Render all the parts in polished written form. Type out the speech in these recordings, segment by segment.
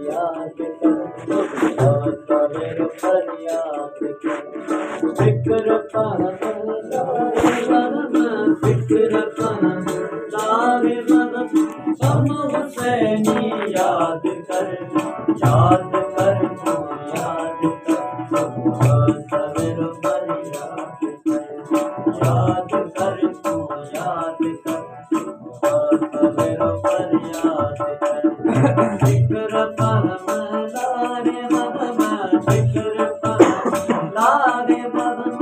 याद कर सवेर फरियाद कर फिक्र परम लारे मनम फिक्र परम लारे मनम हम हुसैनी याद कर तू याद कर सवेर फरियाद कर याद कर तू याद कर सवेर फरियाद कर फिक्र परम लारे मनम फिक्र परम लारे मनम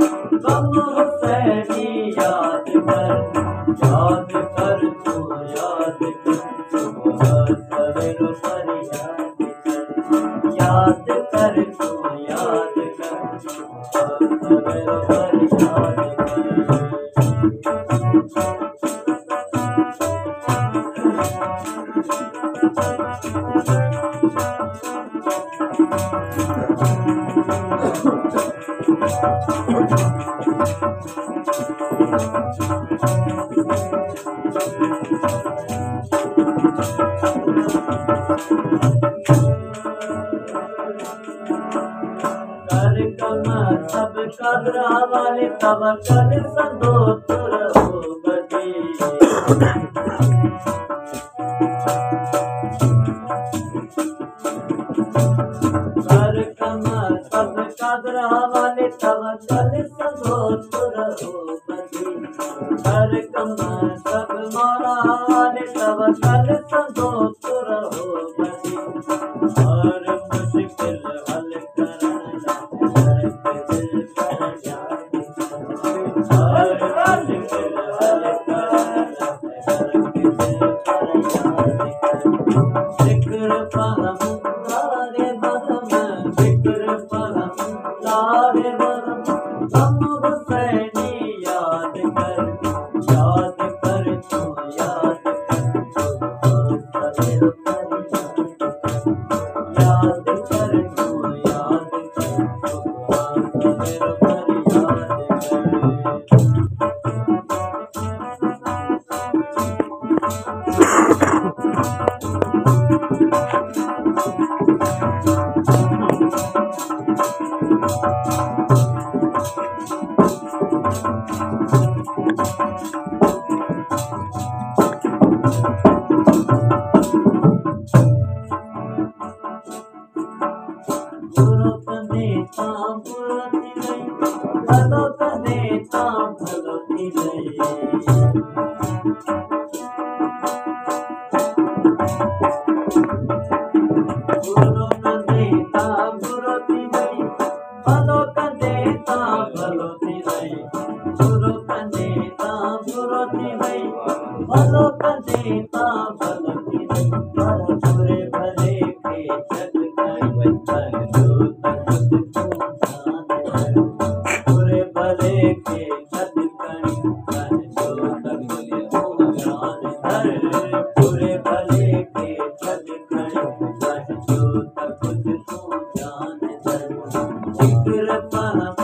हम हुसैनी याद कर तू याद कर सवेर फरियाद कर याद कर तू याद कर सवेर फरियाद कर कमा सब कदरा वाले तब कर संदो तुर हो गदी कर कमा सब कदरा वाले तब कर संदो तुर हो गदी कर कमा सब मारा वाले तब कर संदो तुर हो गदी और मुश्किल हल करना हर दिल पर याद हर मुश्किल हल करना हर दिल पर याद फिक्र परम लारे मनम फिक्र परम लारे मनम हम हुसैनी याद कर तू याद कर सवेर फरियाद याद कर तू याद कर सवेर फरियाद कर बुरो कने तां बुरो थी गई भलो कने तां भलो थी गई बुरो कने तां बुरो थी गई भलो कने तां भलो थी गई बुरो कने तां बुरो थी गई भलो कने तां भलो थी गई पर बुरे भले के जग गई बुरे भले के छत करी बुरे भले के छत करी फिक्र परम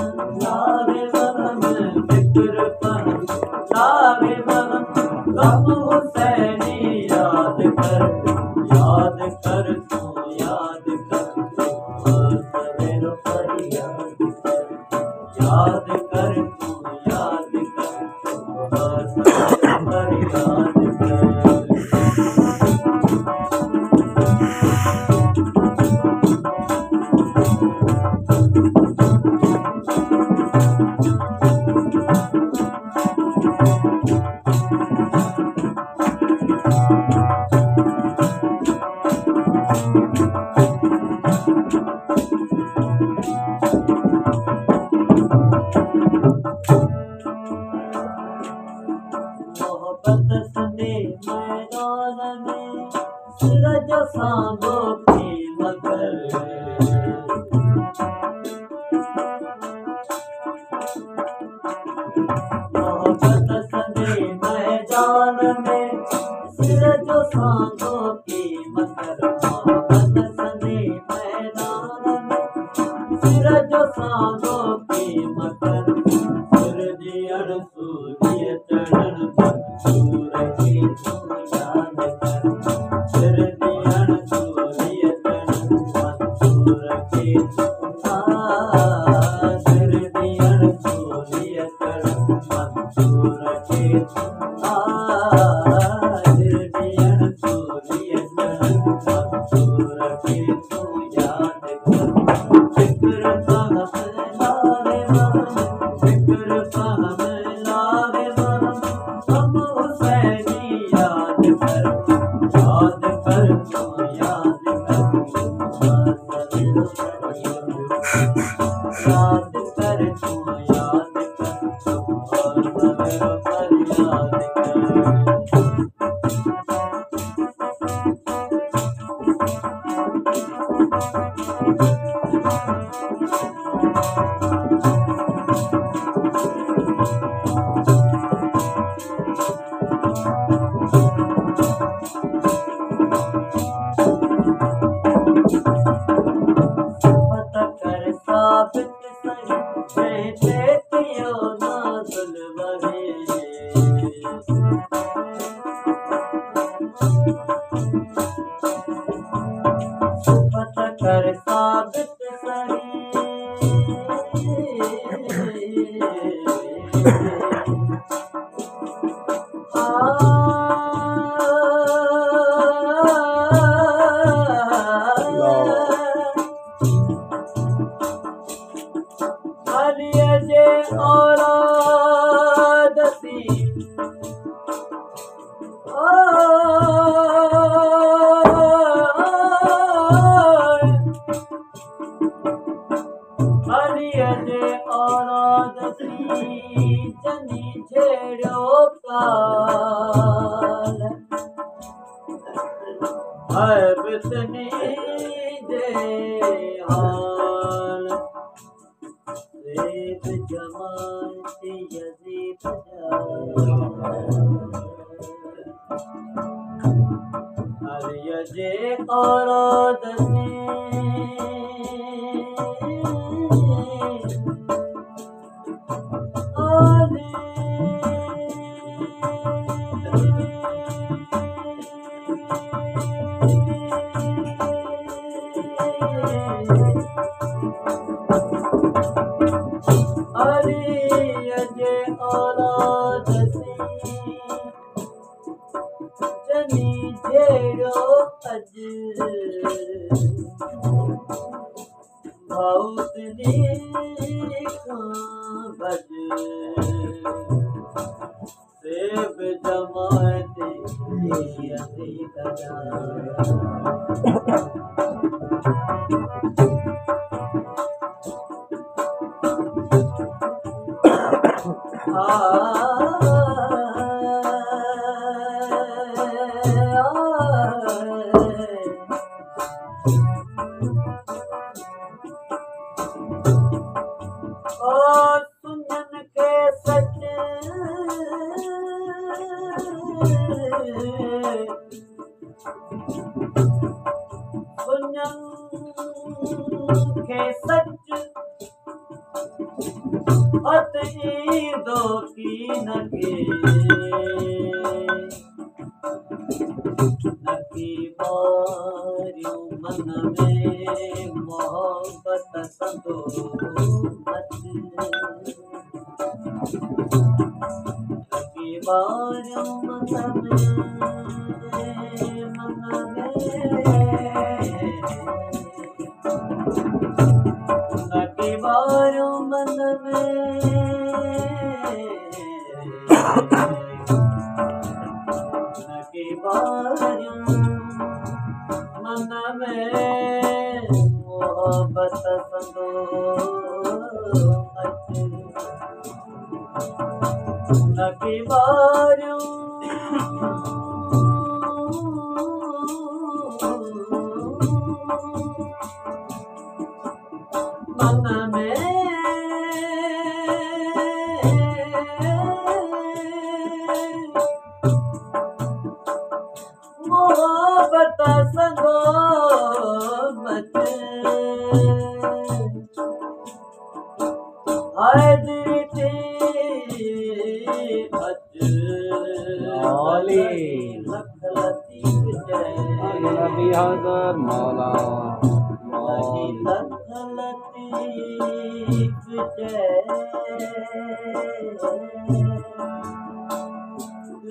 लारे मनम फिक्र परम लारे मनम हम हुसैनी याद कर तू याद कर सवेर फरियाद कर याद कर तू याद कर सवेर फरियाद कर मोहब्बत सने मैदान में सूरज सांदो की मगर मोहब्बत सने मैदान में सूरज सांदो की मगर मोहब्बत सने मैदान में सूरज सांदो की मगर सूरज सूर्य चरण सूरज याद कर सूरज सूर्य चरण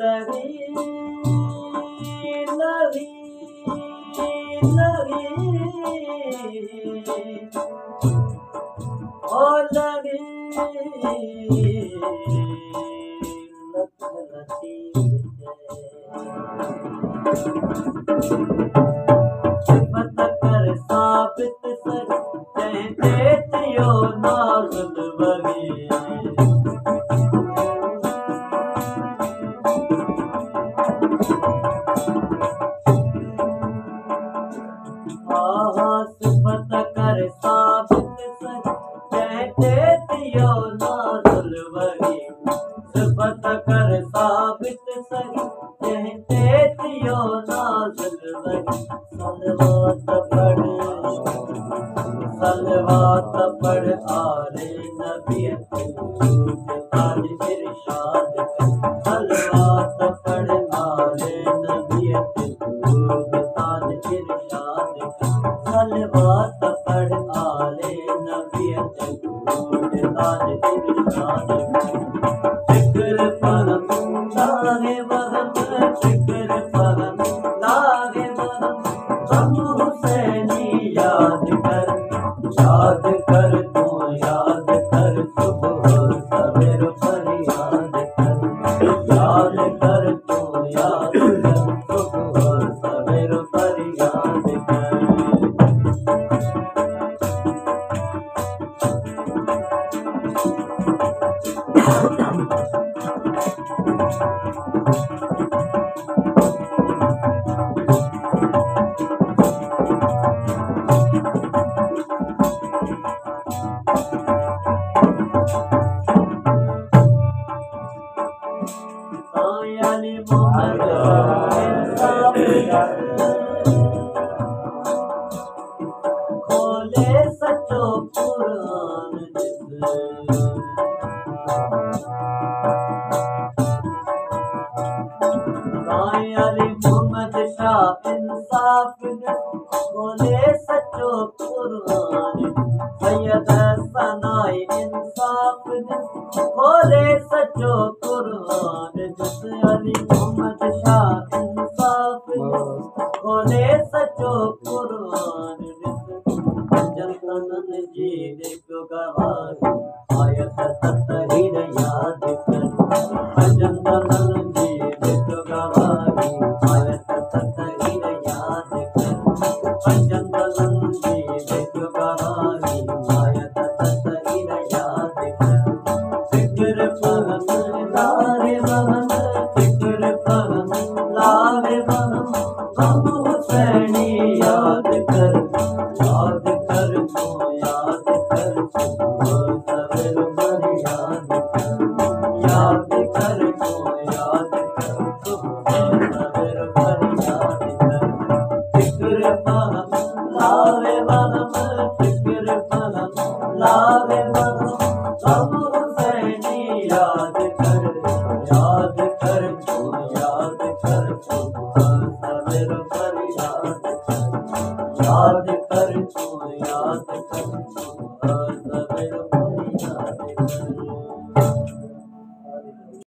लवी लवी लवी ओ लवी लखलती सिफत कर साबित सर कहते थियो नाज़ुल वही सिफत कर साबित सर कहते थियो नाज़ुल वही सिफत कर साबित सर कहते थियो नाज़ुल वही सलवात पढ़ आले नबी ताज इरशाद सलवात पढ़ आले नबी ताज इरशाद सलवात पढ़ आले नबी ताज इरशाद फिक्र फहम लागे वहम फिक्र फहम लागे वहम हम हुसैनी याद कर तू याद कर सुबह सवेर फरियाद कर याद कर तू याद कर सुबह सवेर फरियाद कर यानी मोहम्मद खोले सचो कुरान अली मोहम्मद शाह इंसाफ खोले सचो कुरान सैयद सनाई इंसाफ खोले सचो कुरान अली मोहम्मद शाह इंसाफ खोले सचो कुरान जनतन जी देखो गवाह आयत तत्हीर याद कर जनतन जी देखो गवाह आयत तत्हीर याद कर जनतन जी देखो गवाह आयत तत्हीर याद कर फिक्र फहम लागे वहम फिक्र फहम लागे वहम हम हुसैनी याद कर